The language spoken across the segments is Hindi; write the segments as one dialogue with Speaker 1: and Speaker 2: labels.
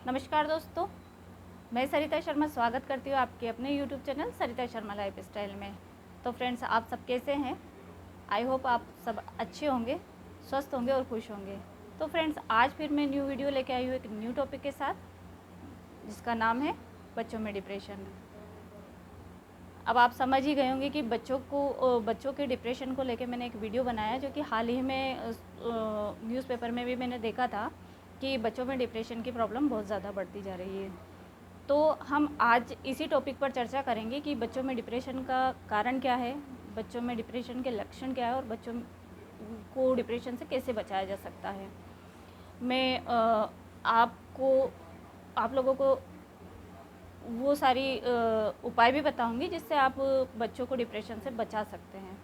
Speaker 1: नमस्कार दोस्तों, मैं सरिता शर्मा स्वागत करती हूँ आपके अपने यूट्यूब चैनल सरिता शर्मा लाइफ स्टाइल में। तो फ्रेंड्स, आप सब कैसे हैं? आई होप आप सब अच्छे होंगे, स्वस्थ होंगे और खुश होंगे। तो फ्रेंड्स, आज फिर मैं न्यू वीडियो लेके आई हूँ एक न्यू टॉपिक के साथ, जिसका नाम है बच्चों में डिप्रेशन। अब आप समझ ही गए होंगे कि बच्चों के डिप्रेशन को लेके मैंने एक वीडियो बनाया, जो कि हाल ही में न्यूज़पेपर में भी मैंने देखा था कि बच्चों में डिप्रेशन की प्रॉब्लम बहुत ज़्यादा बढ़ती जा रही है। तो हम आज इसी टॉपिक पर चर्चा करेंगे कि बच्चों में डिप्रेशन का कारण क्या है, बच्चों में डिप्रेशन के लक्षण क्या है और बच्चों को डिप्रेशन से कैसे बचाया जा सकता है। मैं आप लोगों को वो सारी उपाय भी बताऊंगी जिससे आप बच्चों को डिप्रेशन से बचा सकते हैं।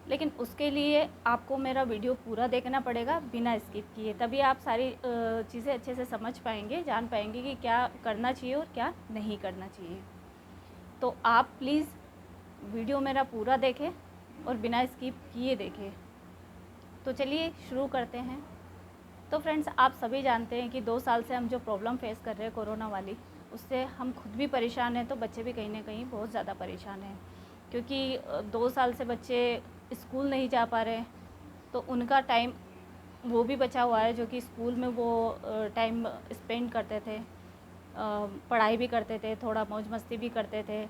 Speaker 1: लेकिन उसके लिए आपको मेरा वीडियो पूरा देखना पड़ेगा बिना स्किप किए, तभी आप सारी चीज़ें अच्छे से समझ पाएंगे, जान पाएंगे कि क्या करना चाहिए और क्या नहीं करना चाहिए। तो आप प्लीज़ वीडियो मेरा पूरा देखें और बिना स्किप किए देखें। तो चलिए शुरू करते हैं। तो फ्रेंड्स, आप सभी जानते हैं कि 2 साल से हम जो प्रॉब्लम फेस कर रहे हैं कोरोना वाली, उससे हम खुद भी परेशान हैं, तो बच्चे भी कहीं ना कहीं बहुत ज़्यादा परेशान हैं। क्योंकि 2 साल से बच्चे स्कूल नहीं जा पा रहे, तो उनका टाइम वो भी बचा हुआ है, जो कि स्कूल में वो टाइम स्पेंड करते थे, पढ़ाई भी करते थे, थोड़ा मौज मस्ती भी करते थे।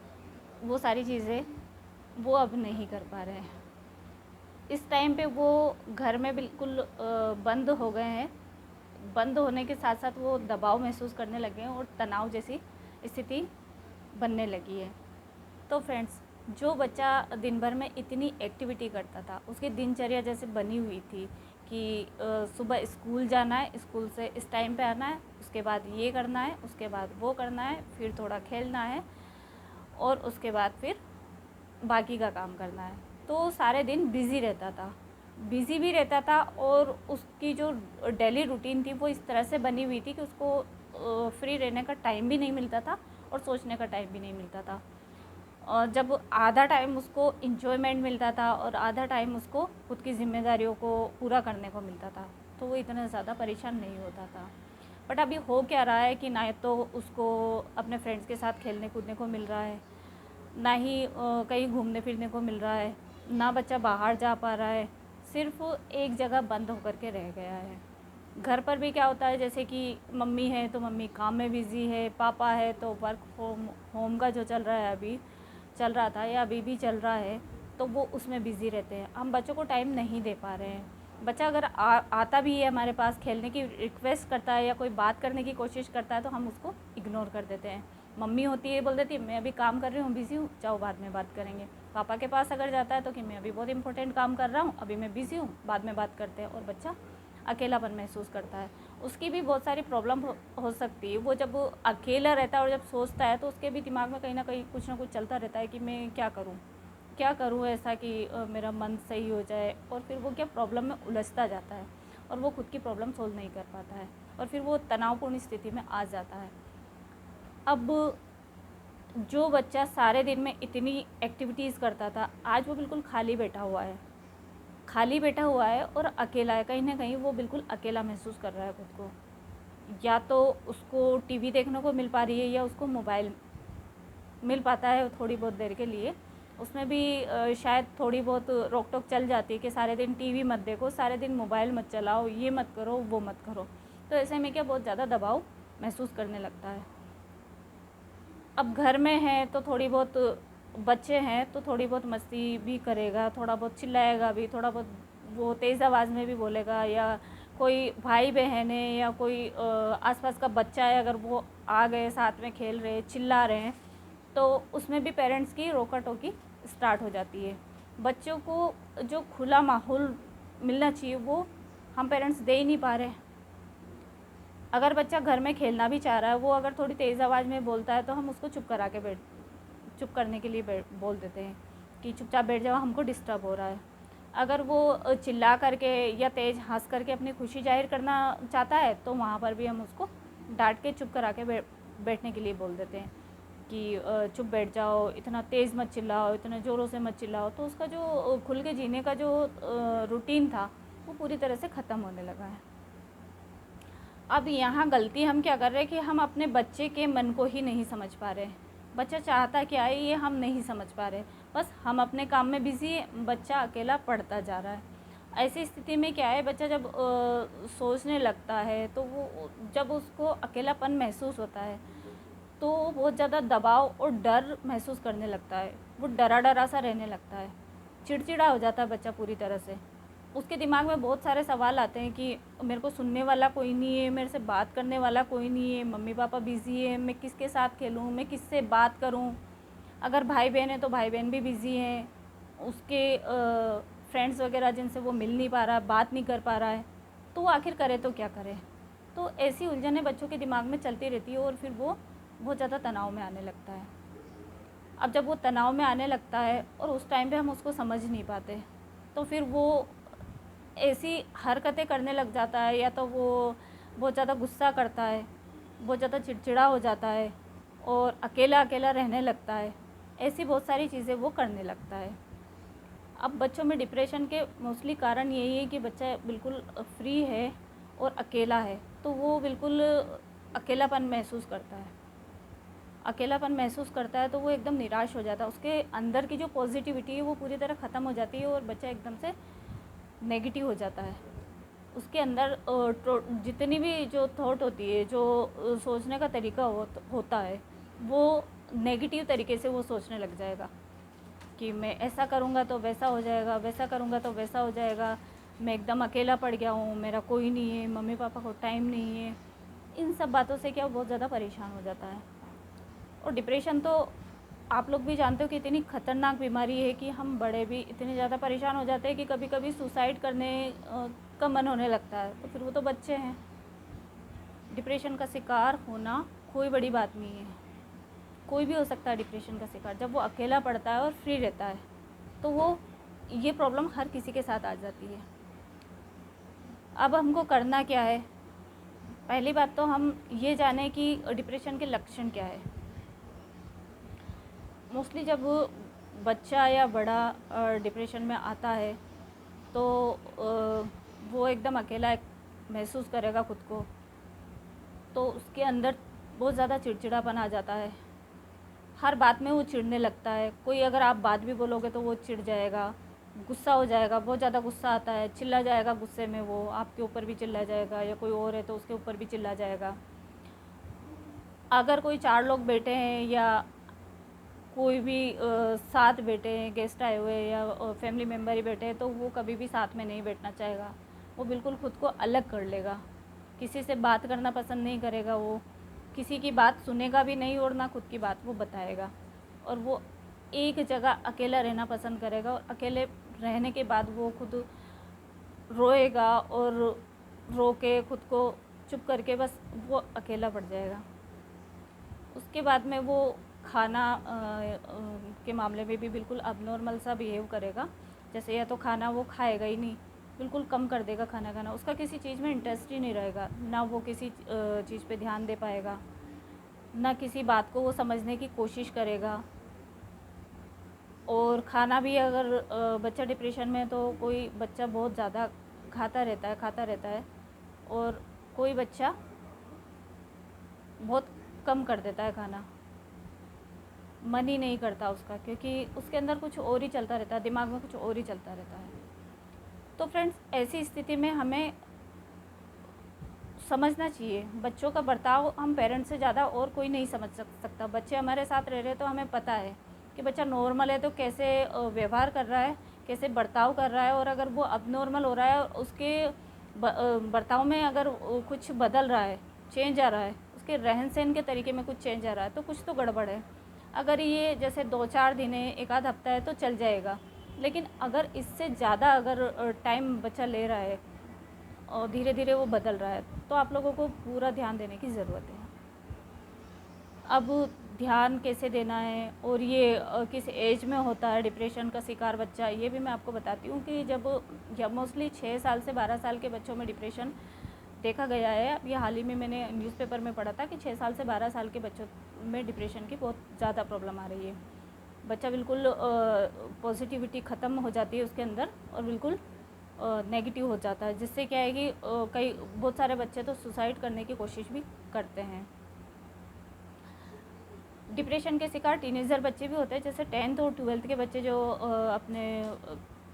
Speaker 1: वो सारी चीज़ें वो अब नहीं कर पा रहे हैं। इस टाइम पे वो घर में बिल्कुल बंद हो गए हैं। बंद होने के साथ साथ वो दबाव महसूस करने लगे हैं और तनाव जैसी स्थिति बनने लगी है। तो फ्रेंड्स, जो बच्चा दिन भर में इतनी एक्टिविटी करता था, उसकी दिनचर्या जैसे बनी हुई थी कि सुबह स्कूल जाना है, स्कूल से इस टाइम पे आना है, उसके बाद ये करना है, उसके बाद वो करना है, फिर थोड़ा खेलना है और उसके बाद फिर बाकी का काम करना है, तो सारे दिन बिज़ी रहता था, बिज़ी भी रहता था। और उसकी जो डेली रूटीन थी वो इस तरह से बनी हुई थी कि उसको फ्री रहने का टाइम भी नहीं मिलता था और सोचने का टाइम भी नहीं मिलता था। और जब आधा टाइम उसको इन्जॉयमेंट मिलता था और आधा टाइम उसको खुद की जिम्मेदारियों को पूरा करने को मिलता था, तो वो इतना ज़्यादा परेशान नहीं होता था। बट अभी हो क्या रहा है कि ना तो उसको अपने फ्रेंड्स के साथ खेलने कूदने को मिल रहा है, ना ही कहीं घूमने फिरने को मिल रहा है, ना बच्चा बाहर जा पा रहा है, सिर्फ एक जगह बंद होकर के रह गया है। घर पर भी क्या होता है, जैसे कि मम्मी है तो मम्मी काम में बिज़ी है, पापा है तो वर्क होम का जो चल रहा है, अभी चल रहा था या अभी भी चल रहा है, तो वो उसमें बिज़ी रहते हैं। हम बच्चों को टाइम नहीं दे पा रहे हैं। बच्चा अगर आता भी है हमारे पास, खेलने की रिक्वेस्ट करता है या कोई बात करने की कोशिश करता है, तो हम उसको इग्नोर कर देते हैं। मम्मी होती है, बोल देती है मैं अभी काम कर रही हूँ, बिज़ी हूँ, जाओ बाद में बात करेंगे। पापा के पास अगर जाता है तो कि मैं अभी बहुत इंपॉर्टेंट काम कर रहा हूँ, अभी मैं बिज़ी हूँ, बाद में बात करते हैं। और बच्चा अकेलापन महसूस करता है। उसकी भी बहुत सारी प्रॉब्लम हो सकती है। वो जब अकेला रहता है और जब सोचता है, तो उसके भी दिमाग में कहीं ना कहीं कुछ ना कुछ चलता रहता है कि मैं क्या करूँ ऐसा कि मेरा मन सही हो जाए। और फिर वो क्या प्रॉब्लम में उलझता जाता है और वो खुद की प्रॉब्लम सोल्व नहीं कर पाता है और फिर वो तनावपूर्ण स्थिति में आ जाता है। अब जो बच्चा सारे दिन में इतनी एक्टिविटीज़ करता था, आज वो बिल्कुल खाली बैठा हुआ है, और अकेला है। कहीं ना कहीं वो बिल्कुल अकेला महसूस कर रहा है खुद को। या तो उसको टीवी देखने को मिल पा रही है या उसको मोबाइल मिल पाता है थोड़ी बहुत देर के लिए। उसमें भी शायद थोड़ी बहुत रोक टोक चल जाती है कि सारे दिन टीवी मत देखो, सारे दिन मोबाइल मत चलाओ, ये मत करो, वो मत करो। तो ऐसे में क्या बहुत ज़्यादा दबाव महसूस करने लगता है। अब घर में है तो थोड़ी बहुत, बच्चे हैं तो थोड़ी बहुत मस्ती भी करेगा, थोड़ा बहुत चिल्लाएगा भी, थोड़ा बहुत वो तेज़ आवाज़ में भी बोलेगा। या कोई भाई बहन है या कोई आसपास का बच्चा है, अगर वो आ गए साथ में खेल रहे, चिल्ला रहे हैं, तो उसमें भी पेरेंट्स की रोका टोकी स्टार्ट हो जाती है। बच्चों को जो खुला माहौल मिलना चाहिए वो हम पेरेंट्स दे ही नहीं पा रहे। अगर बच्चा घर में खेलना भी चाह रहा है, वो अगर थोड़ी तेज़ आवाज़ में बोलता है, तो हम उसको चुप करने के लिए बोल देते हैं कि चुपचाप बैठ जाओ, हमको डिस्टर्ब हो रहा है। अगर वो चिल्ला करके या तेज़ हंस करके अपनी खुशी जाहिर करना चाहता है, तो वहाँ पर भी हम उसको डांट के चुप करा के बैठने के लिए बोल देते हैं कि चुप बैठ जाओ, इतना तेज़ मत चिल्लाओ, इतने ज़ोरों से मत चिल्लाओ। तो उसका जो खुल के जीने का जो रूटीन था, वो पूरी तरह से ख़त्म होने लगा है। अब यहाँ गलती हम क्या कर रहे हैं कि हम अपने बच्चे के मन को ही नहीं समझ पा रहे। बच्चा चाहता क्या है ये हम नहीं समझ पा रहे। बस हम अपने काम में बिज़ी है, बच्चा अकेला पढ़ता जा रहा है। ऐसी स्थिति में क्या है, बच्चा जब सोचने लगता है तो वो जब उसको अकेलापन महसूस होता है तो बहुत ज़्यादा दबाव और डर महसूस करने लगता है। वो डरा डरा सा रहने लगता है, चिड़चिड़ा हो जाता है बच्चा पूरी तरह से। उसके दिमाग में बहुत सारे सवाल आते हैं कि मेरे को सुनने वाला कोई नहीं है, मेरे से बात करने वाला कोई नहीं है, मम्मी पापा बिज़ी है, मैं किसके साथ खेलूँ, मैं किससे बात करूँ। अगर भाई बहन है तो भाई बहन भी बिज़ी हैं, उसके फ्रेंड्स वगैरह जिनसे वो मिल नहीं पा रहा, बात नहीं कर पा रहा है, तो वो आखिर करे तो क्या करे। तो ऐसी उलझनें बच्चों के दिमाग में चलती रहती है और फिर वो बहुत ज़्यादा तनाव में आने लगता है। अब जब वो तनाव में आने लगता है और उस टाइम पे हम उसको समझ नहीं पाते, तो फिर वो ऐसी हरकतें करने लग जाता है, या तो वो बहुत ज़्यादा गुस्सा करता है, बहुत ज़्यादा चिड़चिड़ा हो जाता है और अकेला अकेला रहने लगता है। ऐसी बहुत सारी चीज़ें वो करने लगता है। अब बच्चों में डिप्रेशन के मोस्टली कारण यही है कि बच्चा बिल्कुल फ्री है और अकेला है, तो वो बिल्कुल अकेलापन महसूस करता है। अकेलापन महसूस करता है तो वो एकदम निराश हो जाता है, उसके अंदर की जो पॉजिटिविटी है वो पूरी तरह ख़त्म हो जाती है और बच्चा एकदम से नेगेटिव हो जाता है। उसके अंदर जितनी भी जो थॉट होती है, जो सोचने का तरीका होता है, वो नेगेटिव तरीके से वो सोचने लग जाएगा कि मैं ऐसा करूँगा तो वैसा हो जाएगा, वैसा करूँगा तो वैसा हो जाएगा, मैं एकदम अकेला पड़ गया हूँ, मेरा कोई नहीं है, मम्मी पापा को टाइम नहीं है। इन सब बातों से क्या बहुत ज़्यादा परेशान हो जाता है। और डिप्रेशन तो आप लोग भी जानते हो कि इतनी ख़तरनाक बीमारी है कि हम बड़े भी इतने ज़्यादा परेशान हो जाते हैं कि कभी कभी सुसाइड करने का मन होने लगता है। तो फिर वो तो बच्चे हैं। डिप्रेशन का शिकार होना कोई बड़ी बात नहीं है, कोई भी हो सकता है डिप्रेशन का शिकार। जब वो अकेला पड़ता है और फ्री रहता है तो वो ये प्रॉब्लम हर किसी के साथ आ जाती है। अब हमको करना क्या है, पहली बात तो हम ये जानें कि डिप्रेशन के लक्षण क्या है। मोस्टली जब बच्चा या बड़ा डिप्रेशन में आता है तो वो एकदम अकेला महसूस करेगा खुद को, तो उसके अंदर बहुत ज़्यादा चिड़चिड़ापन आ जाता है। हर बात में वो चिढ़ने लगता है। कोई अगर आप बात भी बोलोगे तो वो चिढ़ जाएगा, गुस्सा हो जाएगा, बहुत ज़्यादा गुस्सा आता है, चिल्ला जाएगा गुस्से में, वो आपके ऊपर भी चिल्ला जाएगा या कोई और है तो उसके ऊपर भी चिल्ला जाएगा। अगर कोई 4 लोग बैठे हैं या कोई भी साथ बैठे हैं, गेस्ट आए हुए या फैमिली मेम्बर ही बैठे हैं, तो वो कभी भी साथ में नहीं बैठना चाहेगा। वो बिल्कुल खुद को अलग कर लेगा, किसी से बात करना पसंद नहीं करेगा, वो किसी की बात सुनेगा भी नहीं और ना खुद की बात वो बताएगा। और वो एक जगह अकेला रहना पसंद करेगा और अकेले रहने के बाद वो खुद रोएगा और रो के खुद को चुप करके बस वो अकेला पड़ जाएगा। उसके बाद में वो खाना के मामले में भी बिल्कुल अबनॉर्मल सा बिहेव करेगा। जैसे या तो खाना वो खाएगा ही नहीं, बिल्कुल कम कर देगा खाना खाना, उसका किसी चीज़ में इंटरेस्ट ही नहीं रहेगा, ना वो किसी चीज़ पे ध्यान दे पाएगा, ना किसी बात को वो समझने की कोशिश करेगा। और खाना भी अगर बच्चा डिप्रेशन में, तो कोई बच्चा बहुत ज़्यादा खाता रहता है और कोई बच्चा बहुत कम कर देता है खाना, मन ही नहीं करता उसका, क्योंकि उसके अंदर कुछ और ही चलता रहता है, दिमाग में कुछ और ही चलता रहता है। तो फ्रेंड्स, ऐसी स्थिति में हमें समझना चाहिए, बच्चों का बर्ताव हम पेरेंट्स से ज़्यादा और कोई नहीं समझ सकता। बच्चे हमारे साथ रह रहे हैं तो हमें पता है कि बच्चा नॉर्मल है तो कैसे व्यवहार कर रहा है, कैसे बर्ताव कर रहा है। और अगर वो अबनॉर्मल हो रहा है, उसके बर्ताव में अगर कुछ बदल रहा है, चेंज आ रहा है, उसके रहन सहन के तरीके में कुछ चेंज आ रहा है, तो कुछ तो गड़बड़ है। अगर ये जैसे 2-4 दिन है, 1 आध हफ्ता है तो चल जाएगा, लेकिन अगर इससे ज़्यादा अगर टाइम बच्चा ले रहा है और धीरे धीरे वो बदल रहा है, तो आप लोगों को पूरा ध्यान देने की ज़रूरत है। अब ध्यान कैसे देना है और ये किस एज में होता है डिप्रेशन का शिकार बच्चा, ये भी मैं आपको बताती हूँ कि जब मोस्टली 6 साल से 12 साल के बच्चों में डिप्रेशन देखा गया है। अब ये हाल ही में मैंने न्यूज़पेपर में पढ़ा था कि 6 साल से 12 साल के बच्चों में डिप्रेशन की बहुत ज़्यादा प्रॉब्लम आ रही है। बच्चा बिल्कुल पॉजिटिविटी ख़त्म हो जाती है उसके अंदर और बिल्कुल नेगेटिव हो जाता है, जिससे क्या है कि कई बहुत सारे बच्चे तो सुसाइड करने की कोशिश भी करते हैं। डिप्रेशन के शिकार टीनेजर बच्चे भी होते हैं, जैसे 10th और 12th के बच्चे जो अपने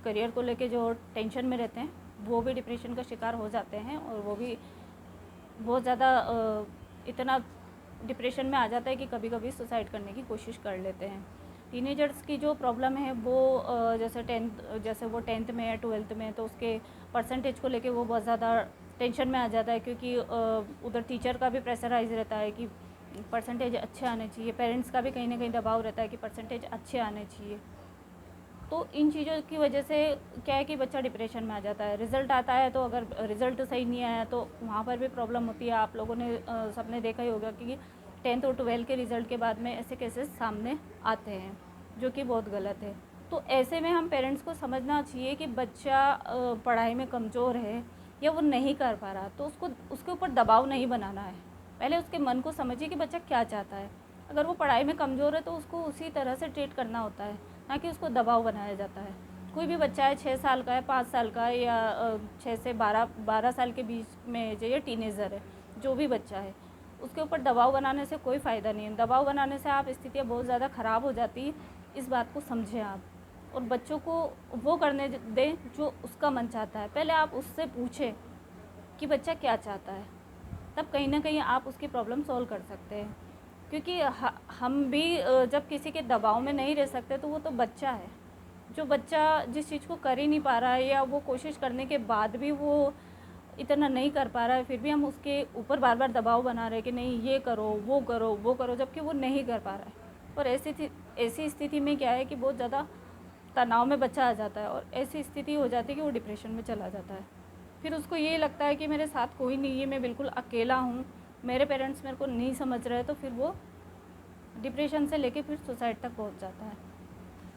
Speaker 1: करियर को लेके जो टेंशन में रहते हैं, वो भी डिप्रेशन का शिकार हो जाते हैं, और वो भी बहुत ज़्यादा इतना डिप्रेशन में आ जाता है कि कभी कभी सुसाइड करने की कोशिश कर लेते हैं। टीनेजर्स की जो प्रॉब्लम है वो जैसे वो 10th में है 12th में, तो उसके परसेंटेज को लेके वो बहुत ज़्यादा टेंशन में आ जाता है, क्योंकि उधर टीचर का भी प्रेशराइज रहता है कि परसेंटेज अच्छे आने चाहिए, पेरेंट्स का भी कहीं ना कहीं दबाव रहता है कि परसेंटेज अच्छे आने चाहिए। तो इन चीज़ों की वजह से क्या है कि बच्चा डिप्रेशन में आ जाता है। रिज़ल्ट आता है तो अगर रिज़ल्ट सही नहीं आया तो वहाँ पर भी प्रॉब्लम होती है। आप लोगों ने सबने देखा ही होगा कि 10th और 12th के रिज़ल्ट के बाद में ऐसे केसेस सामने आते हैं, जो कि बहुत गलत है। तो ऐसे में हम पेरेंट्स को समझना चाहिए कि बच्चा पढ़ाई में कमज़ोर है या वो नहीं कर पा रहा, तो उसके ऊपर दबाव नहीं बनाना है। पहले उसके मन को समझिए कि बच्चा क्या चाहता है। अगर वो पढ़ाई में कमज़ोर है तो उसको उसी तरह से ट्रीट करना होता है, ना कि उसको दबाव बनाया जाता है। कोई भी बच्चा है 6 साल का है, 5 साल का है, या 6 से 12 साल के बीच में जो ये टीनेजर है, जो भी बच्चा है, उसके ऊपर दबाव बनाने से कोई फ़ायदा नहीं है। दबाव बनाने से आप स्थितियाँ बहुत ज़्यादा ख़राब हो जाती है। इस बात को समझें आप, और बच्चों को वो करने दें जो उसका मन चाहता है। पहले आप उससे पूछें कि बच्चा क्या चाहता है, तब कहीं ना कहीं आप उसकी प्रॉब्लम सॉल्व कर सकते हैं। क्योंकि हम भी जब किसी के दबाव में नहीं रह सकते, तो वो तो बच्चा है। जो बच्चा जिस चीज़ को कर ही नहीं पा रहा है, या वो कोशिश करने के बाद भी वो इतना नहीं कर पा रहा है, फिर भी हम उसके ऊपर बार बार दबाव बना रहे हैं कि नहीं ये करो वो करो वो करो, जबकि वो नहीं कर पा रहा है। और ऐसी स्थिति में क्या है कि बहुत ज़्यादा तनाव में बच्चा आ जाता है, और ऐसी स्थिति हो जाती है कि वो डिप्रेशन में चला जाता है। फिर उसको ये लगता है कि मेरे साथ कोई नहीं है, मैं बिल्कुल अकेला हूँ, मेरे पेरेंट्स मेरे को नहीं समझ रहे, तो फिर वो डिप्रेशन से लेके फिर सुसाइड तक पहुँच जाता है।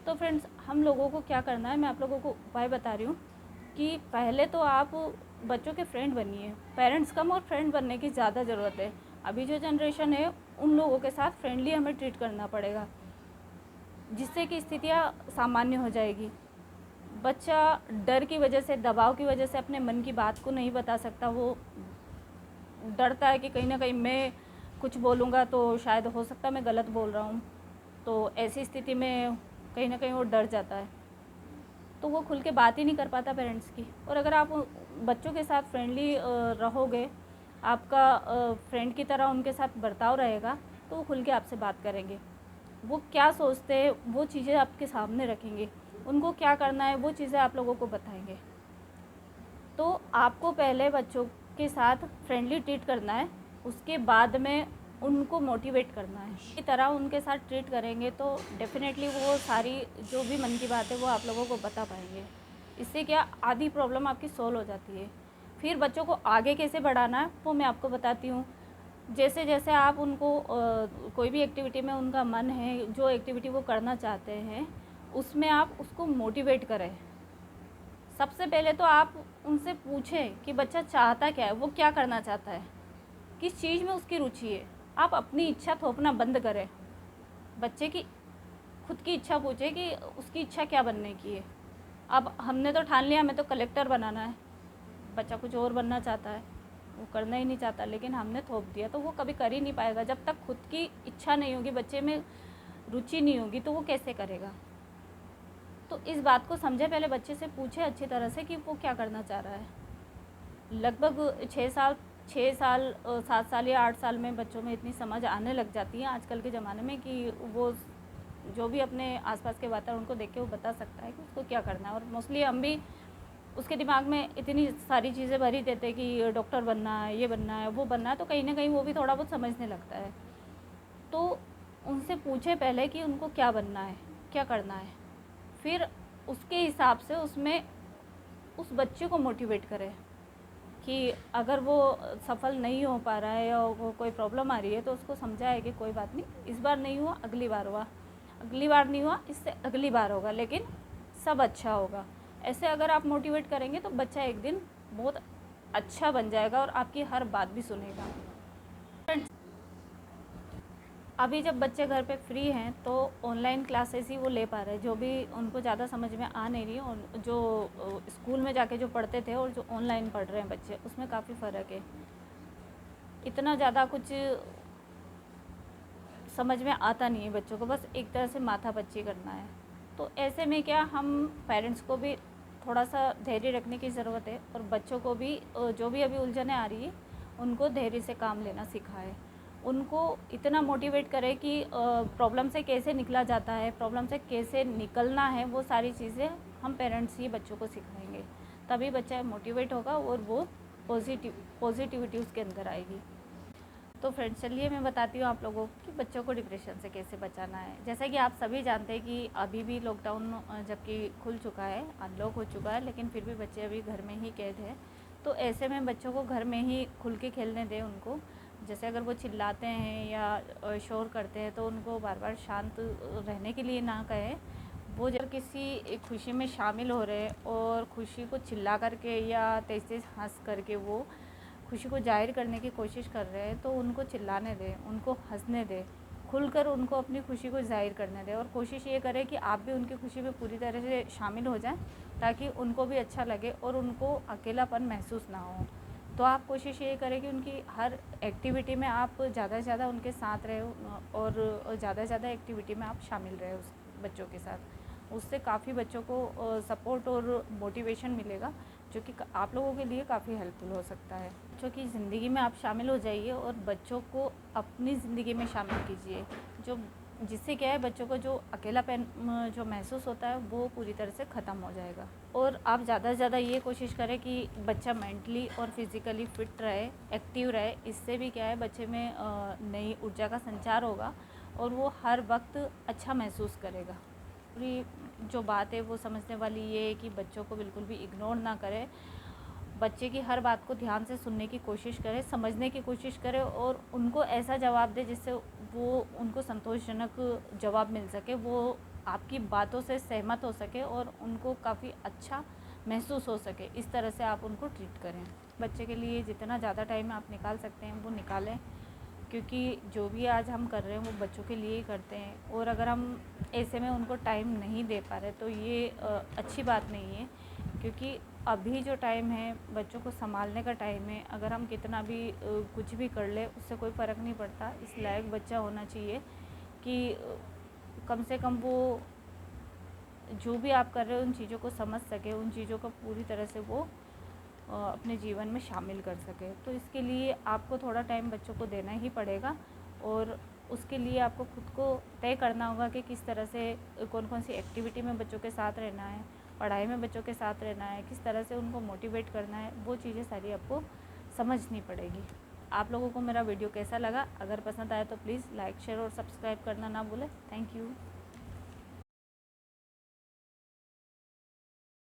Speaker 1: तो फ्रेंड्स, हम लोगों को क्या करना है, मैं आप लोगों को उपाय बता रही हूँ कि पहले तो आप बच्चों के फ्रेंड बनिए। पेरेंट्स कम और फ्रेंड बनने की ज़्यादा ज़रूरत है। अभी जो जनरेशन है, उन लोगों के साथ फ्रेंडली हमें ट्रीट करना पड़ेगा, जिससे कि स्थितियाँ सामान्य हो जाएगी। बच्चा डर की वजह से, दबाव की वजह से अपने मन की बात को नहीं बता सकता। वो डरता है कि कहीं ना कहीं मैं कुछ बोलूँगा तो शायद हो सकता है मैं गलत बोल रहा हूँ, तो ऐसी स्थिति में कहीं ना कहीं वो डर जाता है, तो वो खुल के बात ही नहीं कर पाता पेरेंट्स की। और अगर आप बच्चों के साथ फ्रेंडली रहोगे, आपका फ्रेंड की तरह उनके साथ बर्ताव रहेगा, तो वो खुल के आपसे बात करेंगे। वो क्या सोचते हैं वो चीज़ें आपके सामने रखेंगे, उनको क्या करना है वो चीज़ें आप लोगों को बताएंगे। तो आपको पहले बच्चों के साथ फ्रेंडली ट्रीट करना है, उसके बाद में उनको मोटिवेट करना है। इसी तरह उनके साथ ट्रीट करेंगे तो डेफिनेटली वो सारी जो भी मन की बात है वो आप लोगों को बता पाएंगे। इससे क्या आधी प्रॉब्लम आपकी सॉल्व हो जाती है। फिर बच्चों को आगे कैसे बढ़ाना है वो मैं आपको बताती हूँ। जैसे जैसे आप उनको कोई भी एक्टिविटी में उनका मन है, जो एक्टिविटी वो करना चाहते हैं, उसमें आप उसको मोटिवेट करें। सबसे पहले तो आप उनसे पूछें कि बच्चा चाहता क्या है, वो क्या करना चाहता है, किस चीज़ में उसकी रुचि है। आप अपनी इच्छा थोपना बंद करें। बच्चे की खुद की इच्छा पूछे कि उसकी इच्छा क्या बनने की है। अब हमने तो ठान लिया हमें तो कलेक्टर बनाना है, बच्चा कुछ और बनना चाहता है, वो करना ही नहीं चाहता, लेकिन हमने थोप दिया तो वो कभी कर ही नहीं पाएगा। जब तक खुद की इच्छा नहीं होगी, बच्चे में रुचि नहीं होगी, तो वो कैसे करेगा। तो इस बात को समझे, पहले बच्चे से पूछे अच्छी तरह से कि वो क्या करना चाह रहा है। लगभग 6 साल 7 साल या 8 साल में बच्चों में इतनी समझ आने लग जाती है आजकल के ज़माने में कि वो जो भी अपने आसपास के वातावरण को देख के वो बता सकता है कि उसको क्या करना है। और मोस्टली हम भी उसके दिमाग में इतनी सारी चीज़ें भरी देते हैं कि डॉक्टर बनना है, ये बनना है, वो बनना है, तो कहीं ना कहीं वो भी थोड़ा बहुत समझने लगता है। तो उनसे पूछे पहले कि उनको क्या बनना है, क्या करना है, फिर उसके हिसाब से उसमें उस बच्चे को मोटिवेट करें कि अगर वो सफल नहीं हो पा रहा है या वो कोई प्रॉब्लम आ रही है, तो उसको समझाए कि कोई बात नहीं, इस बार नहीं हुआ अगली बार हुआ, अगली बार नहीं हुआ इससे अगली बार होगा, लेकिन सब अच्छा होगा। ऐसे अगर आप मोटिवेट करेंगे तो बच्चा एक दिन बहुत अच्छा बन जाएगा और आपकी हर बात भी सुनेगा। अभी जब बच्चे घर पे फ्री हैं तो ऑनलाइन क्लासेस ही वो ले पा रहे हैं, जो भी उनको ज़्यादा समझ में आ नहीं रही है। और जो स्कूल में जाके जो पढ़ते थे और जो ऑनलाइन पढ़ रहे हैं बच्चे, उसमें काफ़ी फ़र्क है। इतना ज़्यादा कुछ समझ में आता नहीं है बच्चों को, बस एक तरह से माथापच्ची करना है। तो ऐसे में क्या, हम पेरेंट्स को भी थोड़ा सा धैर्य रखने की ज़रूरत है, और बच्चों को भी जो भी अभी उलझनें आ रही है उनको धैर्य से काम लेना सिखाएं। उनको इतना मोटिवेट करें कि प्रॉब्लम से कैसे निकला जाता है, प्रॉब्लम से कैसे निकलना है, वो सारी चीज़ें हम पेरेंट्स ही बच्चों को सिखाएंगे। तभी बच्चा मोटिवेट होगा और वो पॉजिटिविटी उसके अंदर आएगी। तो फ्रेंड्स, चलिए मैं बताती हूँ आप लोगों को कि बच्चों को डिप्रेशन से कैसे बचाना है। जैसा कि आप सभी जानते हैं कि अभी भी लॉकडाउन जबकि खुल चुका है, अनलॉक हो चुका है, लेकिन फिर भी बच्चे अभी घर में ही कैद हैं। तो ऐसे में बच्चों को घर में ही खुल के खेलने दें उनको। जैसे अगर वो चिल्लाते हैं या शोर करते हैं तो उनको बार बार शांत रहने के लिए ना कहें। वो जब किसी खुशी में शामिल हो रहे हैं और खुशी को चिल्ला करके या तेज़ तेज़ हंस करके वो खुशी को जाहिर करने की कोशिश कर रहे हैं, तो उनको चिल्लाने दें, उनको हंसने दें, खुलकर उनको अपनी खुशी को जाहिर करने दें। और कोशिश ये करें कि आप भी उनकी खुशी में पूरी तरह से शामिल हो जाएं, ताकि उनको भी अच्छा लगे और उनको अकेलापन महसूस ना हो। तो आप कोशिश ये करें कि उनकी हर एक्टिविटी में आप ज़्यादा से ज़्यादा उनके साथ रहे, और ज़्यादा से ज़्यादा एक्टिविटी में आप शामिल रहे उस बच्चों के साथ। उससे काफ़ी बच्चों को सपोर्ट और मोटिवेशन मिलेगा, जो कि आप लोगों के लिए काफ़ी हेल्पफुल हो सकता है। बच्चों की ज़िंदगी में आप शामिल हो जाइए और बच्चों को अपनी ज़िंदगी में शामिल कीजिए, जिससे क्या है, बच्चों को जो अकेलापन जो महसूस होता है वो पूरी तरह से ख़त्म हो जाएगा। और आप ज़्यादा से ज़्यादा ये कोशिश करें कि बच्चा मेंटली और फिज़िकली फ़िट रहे, एक्टिव रहे। इससे भी क्या है, बच्चे में नई ऊर्जा का संचार होगा और वो हर वक्त अच्छा महसूस करेगा। पूरी जो बात है वो समझने वाली ये है कि बच्चों को बिल्कुल भी इग्नोर ना करें। बच्चे की हर बात को ध्यान से सुनने की कोशिश करें, समझने की कोशिश करें, और उनको ऐसा जवाब दें जिससे वो उनको संतोषजनक जवाब मिल सके, वो आपकी बातों से सहमत हो सके और उनको काफ़ी अच्छा महसूस हो सके। इस तरह से आप उनको ट्रीट करें। बच्चे के लिए जितना ज़्यादा टाइम आप निकाल सकते हैं वो निकालें, क्योंकि जो भी आज हम कर रहे हैं वो बच्चों के लिए ही करते हैं। और अगर हम ऐसे में उनको टाइम नहीं दे पा रहे तो ये अच्छी बात नहीं है, क्योंकि अभी जो टाइम है बच्चों को संभालने का टाइम है। अगर हम कितना भी कुछ भी कर ले उससे कोई फ़र्क नहीं पड़ता। इस लायक बच्चा होना चाहिए कि कम से कम वो जो भी आप कर रहे हो उन चीज़ों को समझ सके, उन चीज़ों को पूरी तरह से वो अपने जीवन में शामिल कर सके। तो इसके लिए आपको थोड़ा टाइम बच्चों को देना ही पड़ेगा, और उसके लिए आपको खुद को तय करना होगा कि किस तरह से कौन कौन सी एक्टिविटी में बच्चों के साथ रहना है, पढ़ाई में बच्चों के साथ रहना है, किस तरह से उनको मोटिवेट करना है। वो चीज़ें सारी आपको समझनी पड़ेगी। आप लोगों को मेरा वीडियो कैसा लगा? अगर पसंद आया तो प्लीज़ लाइक, शेयर और सब्सक्राइब करना ना भूलें। Thank you.